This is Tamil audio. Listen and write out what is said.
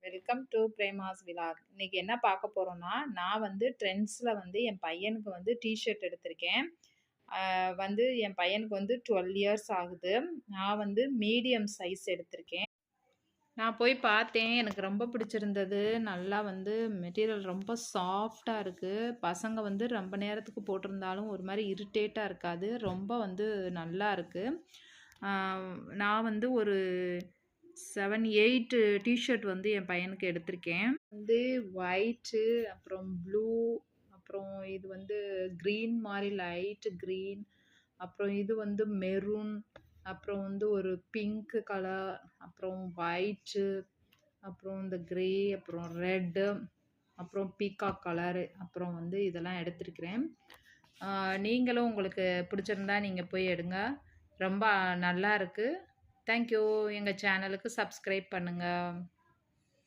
Welcome to Prema's vlog. இன்னைக்கு என்ன பார்க்க போறோம்னா, நான் வந்து ட்ரெண்ட்ஸ்ல வந்து என் பையனுக்கு வந்து ஷர்ட் எடுத்திருக்கேன். வந்து என் பையனுக்கு வந்து 12 இயர்ஸ் ஆகுது. நான் வந்து மீடியம் சைஸ் எடுத்திருக்கேன். நான் போய் பார்த்தேன். எனக்கு ரொம்ப பிடிச்சிருந்தது. நல்லா வந்து மெட்டீரியல் ரொம்ப சாஃப்ட்டா இருக்கு. பசங்க வந்து ரொம்ப நேரத்துக்கு போட்டிருந்தாலும் ஒரு மாரி இரிட்டேட்டா இருக்காது. ரொம்ப வந்து நல்லா இருக்கு. ஆ, நான் வந்து ஒரு 7, 8 ஷர்ட் வந்து என் பையனுக்கு எடுத்திருக்கேன். வந்து ஒயிட்டு, அப்புறம் ப்ளூ, அப்புறம் இது வந்து க்ரீன் மாரி லைட் க்ரீன், அப்புறம் இது வந்து மெரூன், அப்புறம் வந்து ஒரு பிங்க் கலர், அப்புறம் ஒயிட்டு, அப்புறம் இந்த கிரே, அப்புறம் ரெட்டு, அப்புறம் பீகாக் கலரு, அப்புறம் வந்து இதெல்லாம் எடுத்திருக்கிறேன். நீங்களும் உங்களுக்கு பிடிச்சிருந்தா நீங்கள் போய் எடுங்க. ரொம்ப நல்லா இருக்குது. தேங்க்யூ. எங்கள் சேனலுக்கு சப்ஸ்கிரைப் பண்ணுங்கள்.